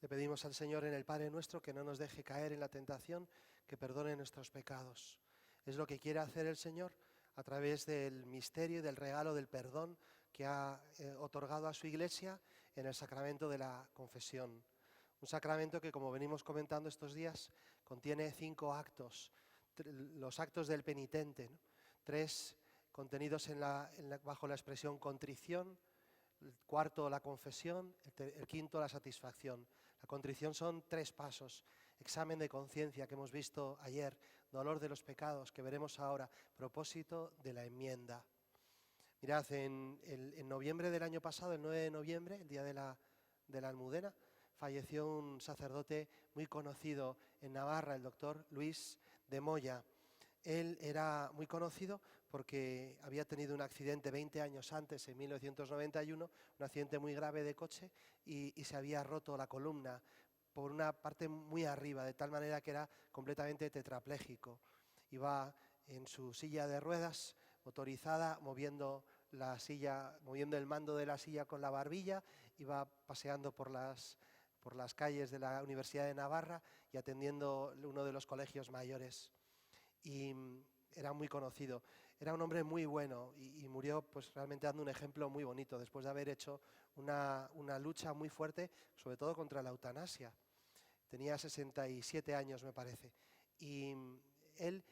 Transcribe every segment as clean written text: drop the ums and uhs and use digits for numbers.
Le pedimos al Señor en el Padre Nuestro que no nos deje caer en la tentación, que perdone nuestros pecados. Es lo que quiere hacer el Señor a través del misterio y del regalo del perdón que ha otorgado a su Iglesia en el sacramento de la confesión. Un sacramento que, como venimos comentando estos días, contiene 5 actos, los actos del penitente, ¿no? 3 contenidos bajo la expresión contrición, el cuarto la confesión, el quinto la satisfacción. La contrición son 3 pasos: examen de conciencia que hemos visto ayer, dolor de los pecados que veremos ahora, propósito de la enmienda. Mirad, en noviembre del año pasado, el 9 de noviembre, el día de la Almudena, falleció un sacerdote muy conocido en Navarra, el doctor Luis de Moya. Él era muy conocido porque había tenido un accidente 20 años antes, en 1991, un accidente muy grave de coche y se había roto la columna por una parte muy arriba, de tal manera que era completamente tetrapléjico. Iba en su silla de ruedas, motorizada, moviendo el mando de la silla con la barbilla, iba paseando por las calles de la Universidad de Navarra y atendiendo uno de los colegios mayores. Y era muy conocido. Era un hombre muy bueno y murió pues realmente dando un ejemplo muy bonito, después de haber hecho una lucha muy fuerte, sobre todo contra la eutanasia. Tenía 67 años, me parece. Y él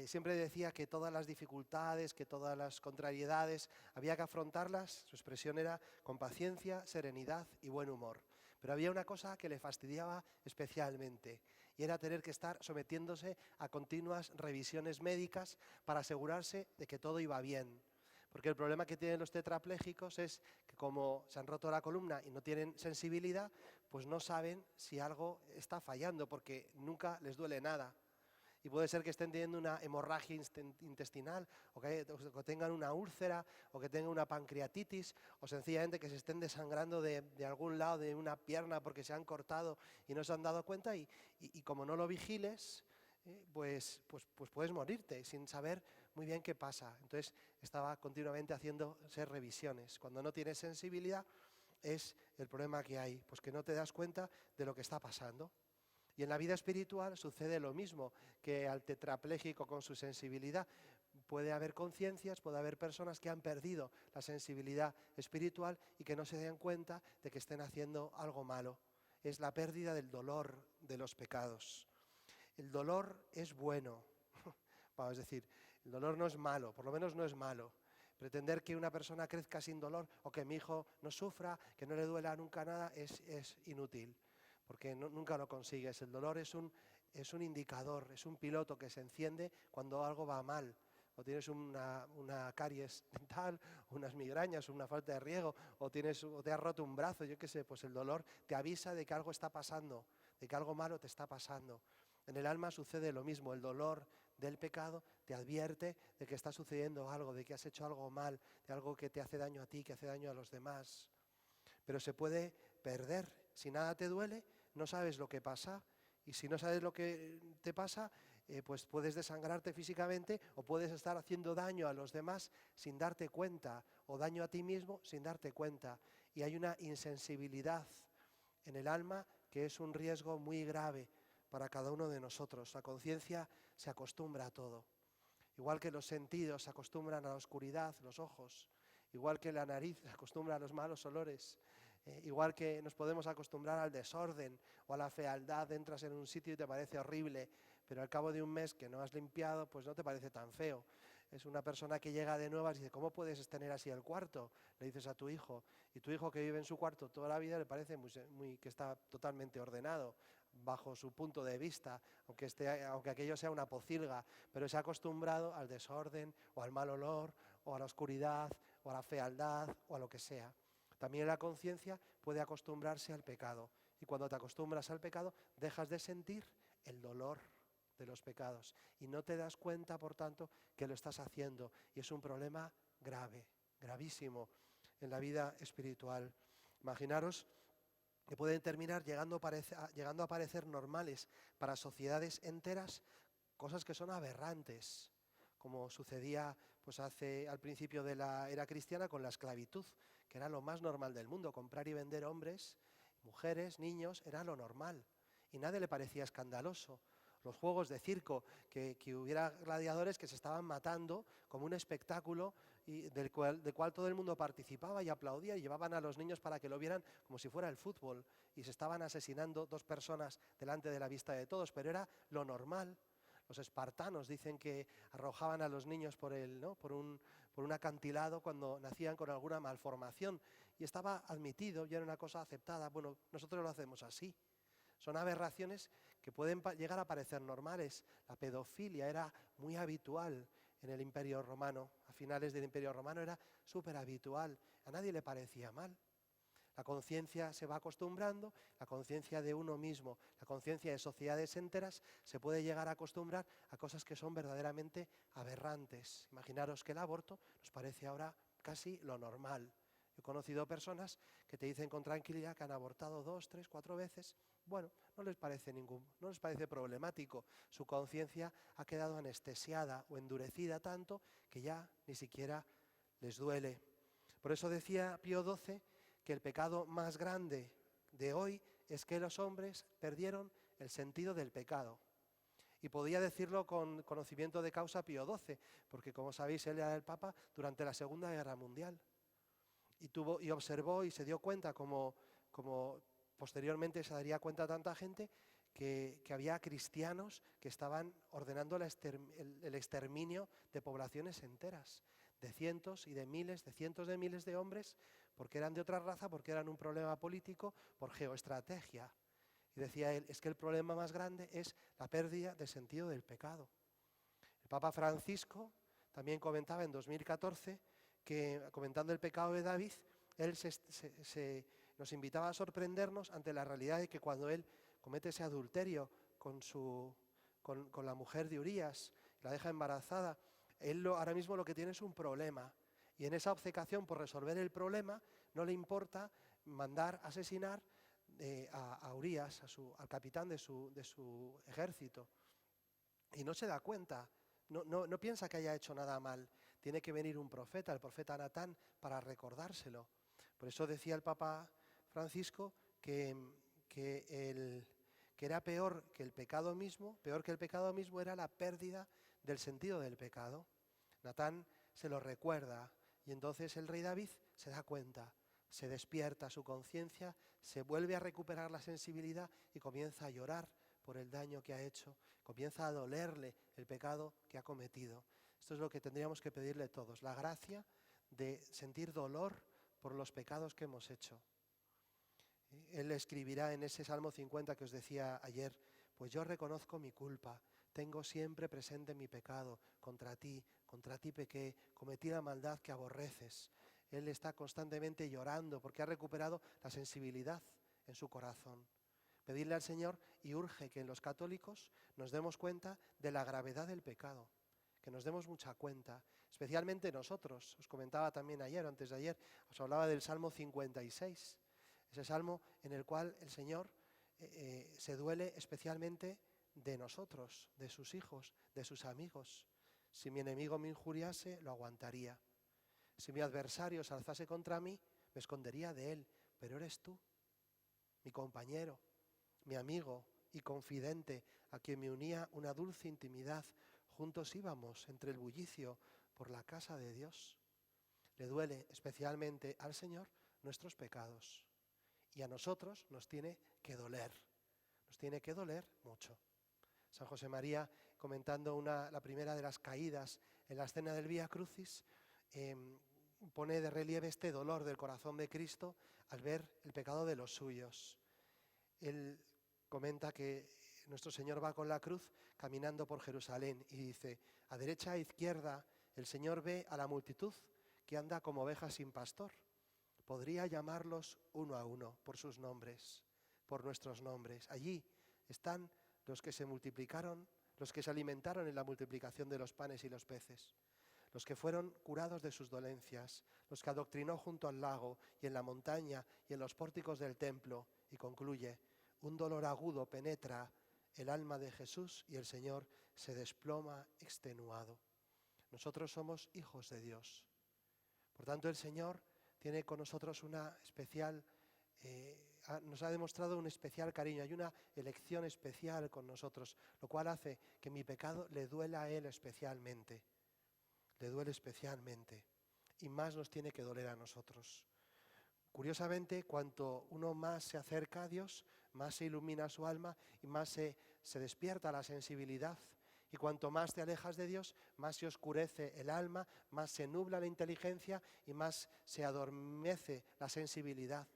siempre decía que todas las dificultades, que todas las contrariedades, había que afrontarlas, su expresión era con paciencia, serenidad y buen humor. Pero había una cosa que le fastidiaba especialmente, y era tener que estar sometiéndose a continuas revisiones médicas para asegurarse de que todo iba bien. Porque el problema que tienen los tetraplégicos es que, como se han roto la columna y no tienen sensibilidad, pues no saben si algo está fallando, porque nunca les duele nada. Y puede ser que estén teniendo una hemorragia intestinal, o que tengan una úlcera, o que tengan una pancreatitis, o sencillamente que se estén desangrando de algún lado de una pierna porque se han cortado y no se han dado cuenta, y como no lo vigiles, pues puedes morirte sin saber muy bien qué pasa. Entonces estaba continuamente haciéndose revisiones. Cuando no tienes sensibilidad es el problema que hay, pues que no te das cuenta de lo que está pasando. Y en la vida espiritual sucede lo mismo, que al tetrapléjico con su sensibilidad puede haber conciencias, puede haber personas que han perdido la sensibilidad espiritual y que no se den cuenta de que estén haciendo algo malo. Es la pérdida del dolor de los pecados. El dolor es bueno, vamos a decir, el dolor no es malo, por lo menos no es malo. Pretender que una persona crezca sin dolor o que mi hijo no sufra, que no le duela nunca nada, es inútil, porque nunca lo consigues. El dolor es un indicador, es un piloto que se enciende cuando algo va mal. O tienes una caries dental, unas migrañas, una falta de riego, o te has roto un brazo, yo qué sé, pues el dolor te avisa de que algo está pasando, de que algo malo te está pasando. En el alma sucede lo mismo, el dolor del pecado te advierte de que está sucediendo algo, de que has hecho algo mal, de algo que te hace daño a ti, que hace daño a los demás. Pero se puede perder. Si nada te duele, no sabes lo que pasa. Y si no sabes lo que te pasa, pues puedes desangrarte físicamente o puedes estar haciendo daño a los demás sin darte cuenta, o daño a ti mismo sin darte cuenta. Y hay una insensibilidad en el alma que es un riesgo muy grave para cada uno de nosotros. La conciencia se acostumbra a todo. Igual que los sentidos se acostumbran a la oscuridad, los ojos, igual que la nariz se acostumbra a los malos olores, igual que nos podemos acostumbrar al desorden o a la fealdad, entras en un sitio y te parece horrible, pero al cabo de un mes que no has limpiado, pues no te parece tan feo. Es una persona que llega de nuevas y dice, ¿cómo puedes tener así el cuarto? Le dices a tu hijo, y tu hijo que vive en su cuarto toda la vida le parece que está totalmente ordenado bajo su punto de vista, aunque aquello sea una pocilga, pero se ha acostumbrado al desorden o al mal olor o a la oscuridad o a la fealdad o a lo que sea. También la conciencia puede acostumbrarse al pecado, y cuando te acostumbras al pecado dejas de sentir el dolor de los pecados y no te das cuenta, por tanto, que lo estás haciendo, y es un problema grave, gravísimo en la vida espiritual. Imaginaros que pueden terminar llegando a parecer normales para sociedades enteras cosas que son aberrantes, como sucedía pues al principio de la era cristiana con la esclavitud, que era lo más normal del mundo, comprar y vender hombres mujeres, niños, era lo normal y nadie le parecía escandaloso. Los juegos de circo, que hubiera gladiadores que se estaban matando como un espectáculo y del cual todo el mundo participaba y aplaudía y llevaban a los niños para que lo vieran como si fuera el fútbol y se estaban asesinando 2 personas delante de la vista de todos, pero era lo normal. Los espartanos dicen que arrojaban a los niños ¿no? por un acantilado cuando nacían con alguna malformación y estaba admitido y era una cosa aceptada. Bueno, nosotros lo hacemos así. Son aberraciones que pueden llegar a parecer normales. La pedofilia era muy habitual en el Imperio Romano. A finales del Imperio Romano era súper habitual. A nadie le parecía mal. La conciencia se va acostumbrando, la conciencia de uno mismo, la conciencia de sociedades enteras se puede llegar a acostumbrar a cosas que son verdaderamente aberrantes. Imaginaros que el aborto nos parece ahora casi lo normal. He conocido personas que te dicen con tranquilidad que han abortado 2, 3, 4 veces. Bueno, no les parece problemático. Su conciencia ha quedado anestesiada o endurecida tanto que ya ni siquiera les duele. Por eso decía Pío XII que el pecado más grande de hoy es que los hombres perdieron el sentido del pecado. Y podía decirlo con conocimiento de causa Pío XII, porque como sabéis él era el Papa durante la Segunda Guerra Mundial. Y observó y se dio cuenta, como posteriormente se daría cuenta tanta gente, que había cristianos que estaban ordenando el exterminio de poblaciones enteras, de cientos y de miles, de cientos de miles de hombres, porque eran de otra raza, porque eran un problema político, por geoestrategia. Y decía él, es que el problema más grande es la pérdida de sentido del pecado. El Papa Francisco también comentaba en 2014 que, comentando el pecado de David, él nos invitaba a sorprendernos ante la realidad de que cuando él comete ese adulterio con la mujer de Urías, la deja embarazada, él ahora mismo lo que tiene es un problema. Y en esa obcecación por resolver el problema, no le importa mandar asesinar a Urías, al capitán de su ejército. Y no se da cuenta, no piensa que haya hecho nada mal. Tiene que venir un profeta, el profeta Natán, para recordárselo. Por eso decía el Papa Francisco que era peor que el pecado mismo era la pérdida del sentido del pecado. Natán se lo recuerda y entonces el rey David se da cuenta, se despierta su conciencia, se vuelve a recuperar la sensibilidad y comienza a llorar por el daño que ha hecho, comienza a dolerle el pecado que ha cometido. Esto es lo que tendríamos que pedirle todos, la gracia de sentir dolor por los pecados que hemos hecho. Él escribirá en ese Salmo 50 que os decía ayer, pues yo reconozco mi culpa, tengo siempre presente mi pecado, contra ti pequé, cometí la maldad que aborreces. Él está constantemente llorando porque ha recuperado la sensibilidad en su corazón. Pedirle al Señor y urge que en los católicos nos demos cuenta de la gravedad del pecado, que nos demos mucha cuenta, especialmente nosotros. Os comentaba también ayer o antes de ayer, os hablaba del Salmo 56, ese salmo en el cual el Señor se duele especialmente de nosotros, de sus hijos, de sus amigos. Si mi enemigo me injuriase, lo aguantaría. Si mi adversario se alzase contra mí, me escondería de él, pero eres tú, mi compañero, mi amigo y confidente, a quien me unía una dulce intimidad. Juntos íbamos entre el bullicio por la casa de Dios. Le duele especialmente al Señor nuestros pecados. Y a nosotros nos tiene que doler mucho. San José María, comentando la primera de las caídas en la escena del Vía Crucis, pone de relieve este dolor del corazón de Cristo al ver el pecado de los suyos. Él comenta que nuestro Señor va con la cruz caminando por Jerusalén y dice, a derecha e izquierda el Señor ve a la multitud que anda como ovejas sin pastor. Podría llamarlos uno a uno por sus nombres, por nuestros nombres. Allí están los que se multiplicaron, los que se alimentaron en la multiplicación de los panes y los peces, los que fueron curados de sus dolencias, los que adoctrinó junto al lago y en la montaña y en los pórticos del templo. Y concluye, un dolor agudo penetra el alma de Jesús y el Señor se desploma extenuado. Nosotros somos hijos de Dios. Por tanto, el Señor tiene con nosotros una especial nos ha demostrado un especial cariño, hay una elección especial con nosotros, lo cual hace que mi pecado le duela a Él especialmente, le duele especialmente, y más nos tiene que doler a nosotros. Curiosamente, cuanto uno más se acerca a Dios, más se ilumina su alma y más se despierta la sensibilidad. Y cuanto más te alejas de Dios, más se oscurece el alma, más se nubla la inteligencia y más se adormece la sensibilidad.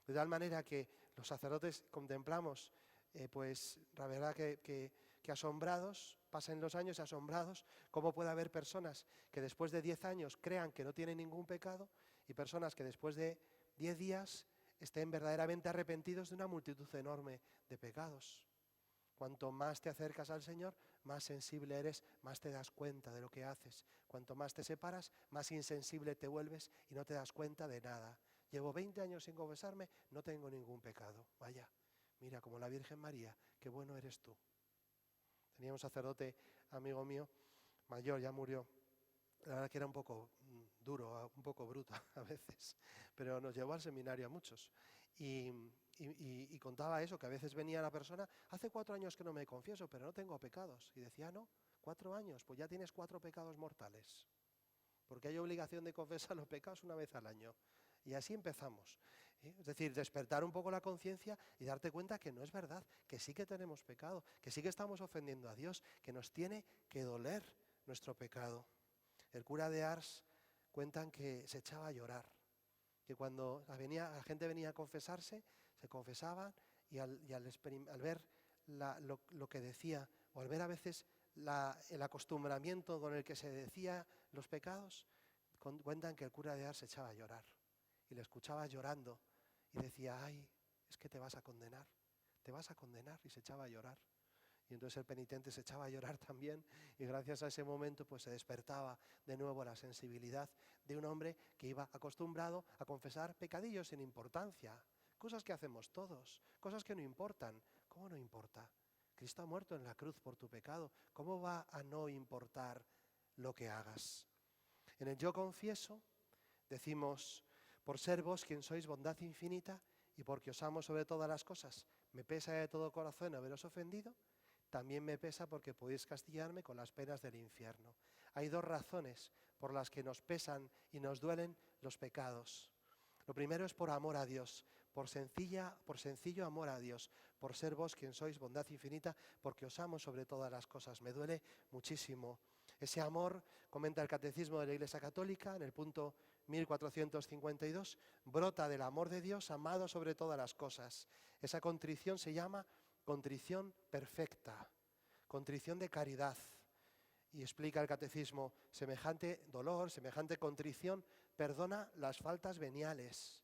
De tal manera que los sacerdotes contemplamos, pues la verdad que asombrados, pasan los años asombrados, cómo puede haber personas que después de 10 años crean que no tienen ningún pecado y personas que después de 10 días estén verdaderamente arrepentidos de una multitud enorme de pecados. Cuanto más te acercas al Señor, más sensible eres, más te das cuenta de lo que haces. Cuanto más te separas, más insensible te vuelves y no te das cuenta de nada. Llevo 20 años sin confesarme, no tengo ningún pecado. Vaya, mira, como la Virgen María, qué bueno eres tú. Tenía un sacerdote, amigo mío, mayor, ya murió. La verdad que era un poco duro, un poco bruto a veces, pero nos llevó al seminario a muchos. Y contaba eso, que a veces venía la persona, hace 4 años que no me confieso, pero no tengo pecados. Y decía, no, 4 años, pues ya tienes 4 pecados mortales. Porque hay obligación de confesar los pecados una vez al año. Y así empezamos. Es decir, despertar un poco la conciencia y darte cuenta que no es verdad, que sí que tenemos pecado, que sí que estamos ofendiendo a Dios, que nos tiene que doler nuestro pecado. El cura de Ars cuentan que se echaba a llorar, que cuando la gente venía a confesarse, se confesaban y al ver lo que decía, o al ver a veces el acostumbramiento con el que se decía los pecados, cuentan que el cura de Ars se echaba a llorar y le escuchaba llorando y decía, ay, es que te vas a condenar, y se echaba a llorar. Y entonces el penitente se echaba a llorar también y gracias a ese momento pues se despertaba de nuevo la sensibilidad de un hombre que iba acostumbrado a confesar pecadillos sin importancia, cosas que hacemos todos, cosas que no importan. ¿Cómo no importa? Cristo ha muerto en la cruz por tu pecado. ¿Cómo va a no importar lo que hagas? En el yo confieso decimos, por ser vos quien sois bondad infinita y porque os amo sobre todas las cosas, me pesa de todo corazón haberos ofendido. También me pesa porque podéis castigarme con las penas del infierno. Hay 2 razones por las que nos pesan y nos duelen los pecados. Lo primero es por amor a Dios, por sencillo amor a Dios, por ser vos quien sois bondad infinita, porque os amo sobre todas las cosas. Me duele muchísimo. Ese amor, comenta el Catecismo de la Iglesia Católica, en el punto 1452, brota del amor de Dios amado sobre todas las cosas. Esa contrición se llama contrición perfecta, contrición de caridad. Y explica el Catecismo, semejante dolor, semejante contrición, perdona las faltas veniales.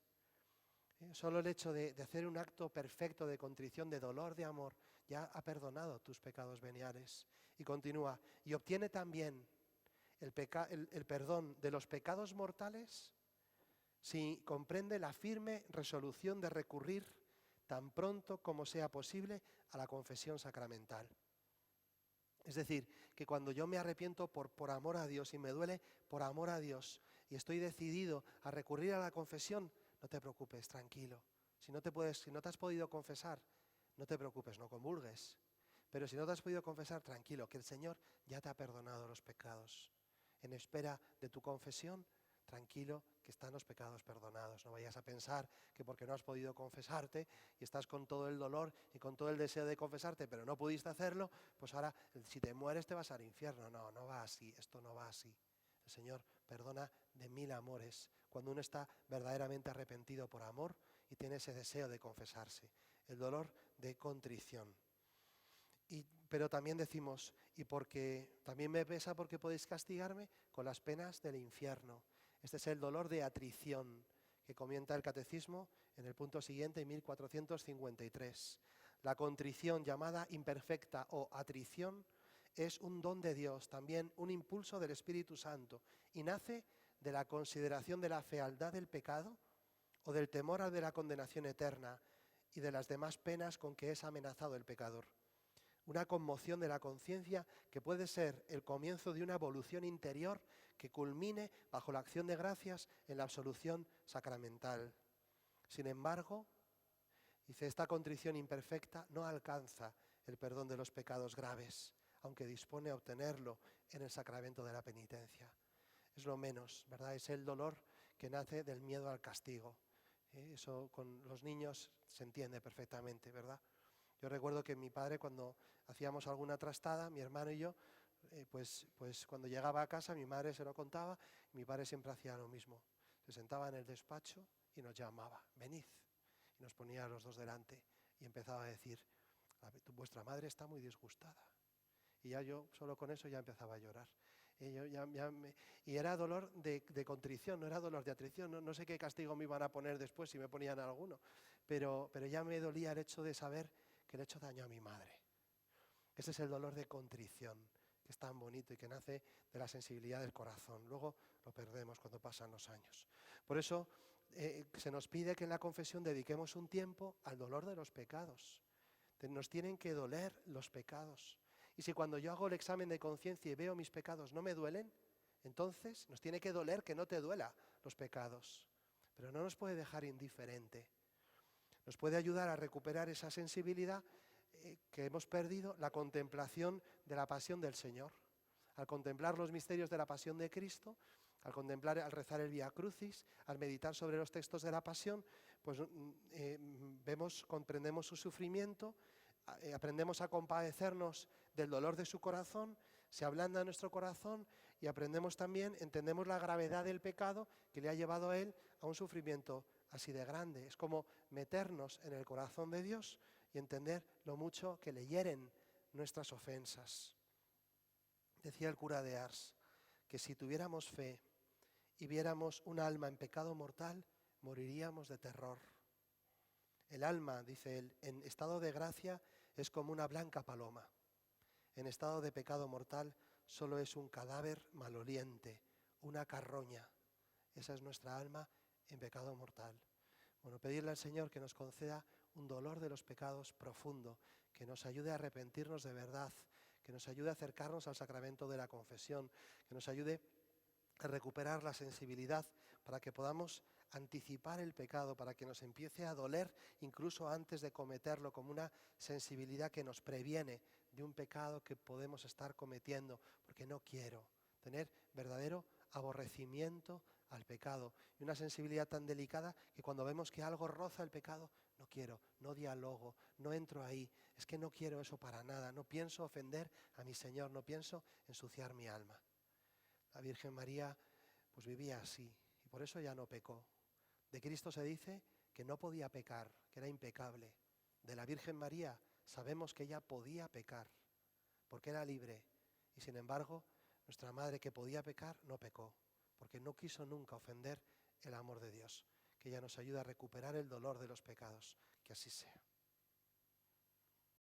Solo el hecho de hacer un acto perfecto de contrición, de dolor, de amor, ya ha perdonado tus pecados veniales. Y continúa, y obtiene también el perdón de los pecados mortales si comprende la firme resolución de recurrir tan pronto como sea posible a la confesión sacramental. Es decir, que cuando yo me arrepiento por amor a Dios y me duele por amor a Dios y estoy decidido a recurrir a la confesión, no te preocupes, tranquilo. Si no te has podido confesar, no te preocupes, no comulgues. Pero si no te has podido confesar, tranquilo, que el Señor ya te ha perdonado los pecados. En espera de tu confesión, tranquilo, que están los pecados perdonados. No vayas a pensar que porque no has podido confesarte y estás con todo el dolor y con todo el deseo de confesarte, pero no pudiste hacerlo, pues ahora si te mueres te vas al infierno. No, no va así, esto no va así. El Señor perdona de 1000 amores cuando uno está verdaderamente arrepentido por amor y tiene ese deseo de confesarse. El dolor de contrición. Pero también decimos, y porque también me pesa porque podéis castigarme con las penas del infierno. Este es el dolor de atrición que comenta el Catecismo en el punto siguiente, 1453. La contrición llamada imperfecta o atrición es un don de Dios, también un impulso del Espíritu Santo, y nace de la consideración de la fealdad del pecado o del temor al de la condenación eterna y de las demás penas con que es amenazado el pecador. Una conmoción de la conciencia que puede ser el comienzo de una evolución interior que culmine bajo la acción de gracias en la absolución sacramental. Sin embargo, Dice, esta contrición imperfecta no alcanza el perdón de los pecados graves, aunque dispone a obtenerlo en el sacramento de la penitencia. Es lo menos, ¿verdad? Es el dolor que nace del miedo al castigo. Eso con los niños se entiende perfectamente, ¿verdad? Yo recuerdo que mi padre, cuando hacíamos alguna trastada, mi hermano y yo, pues cuando llegaba a casa mi madre se lo contaba y mi padre siempre hacía lo mismo. Se sentaba en el despacho y nos llamaba, venid. Y nos ponía a los dos delante y empezaba a decir, vuestra madre está muy disgustada. Y ya yo, solo con eso, ya empezaba a llorar. Y era dolor de contrición, no era dolor de atrición. No sé qué castigo me iban a poner después, si me ponían alguno. Pero ya me dolía el hecho de saber que le he hecho daño a mi madre. Ese es el dolor de contrición, que es tan bonito y que nace de la sensibilidad del corazón. Luego lo perdemos cuando pasan los años. Por eso se nos pide que en la confesión dediquemos un tiempo al dolor de los pecados. Nos tienen que doler los pecados. Y si cuando yo hago el examen de conciencia y veo mis pecados no me duelen, entonces nos tiene que doler que no te duela los pecados. Pero no nos puede dejar indiferente. Nos puede ayudar a recuperar esa sensibilidad que hemos perdido, la contemplación de la pasión del Señor. Al contemplar los misterios de la pasión de Cristo, al rezar el Vía Crucis, al meditar sobre los textos de la pasión, pues comprendemos su sufrimiento, aprendemos a compadecernos del dolor de su corazón, se ablanda nuestro corazón y entendemos la gravedad del pecado que le ha llevado a él a un sufrimiento así de grande. Es como meternos en el corazón de Dios y entender lo mucho que le hieren nuestras ofensas. Decía el cura de Ars que si tuviéramos fe y viéramos un alma en pecado mortal, moriríamos de terror. El alma, dice él, en estado de gracia es como una blanca paloma. En estado de pecado mortal solo es un cadáver maloliente, una carroña. Esa es nuestra alma en pecado mortal. Bueno, pedirle al Señor que nos conceda un dolor de los pecados profundo, que nos ayude a arrepentirnos de verdad, que nos ayude a acercarnos al sacramento de la confesión, que nos ayude a recuperar la sensibilidad para que podamos anticipar el pecado, para que nos empiece a doler incluso antes de cometerlo, como una sensibilidad que nos previene de un pecado que podemos estar cometiendo, porque no quiero tener verdadero aborrecimiento al pecado y una sensibilidad tan delicada que cuando vemos que algo roza el pecado, no quiero, no dialogo, no entro ahí, es que no quiero eso para nada, no pienso ofender a mi Señor, no pienso ensuciar mi alma. La Virgen María pues vivía así y por eso ya no pecó. De Cristo se dice que no podía pecar, que era impecable. De la Virgen María sabemos que ella podía pecar porque era libre y sin embargo nuestra madre que podía pecar no pecó porque no quiso nunca ofender el amor de Dios. Que ella nos ayude a recuperar el dolor de los pecados. Que así sea.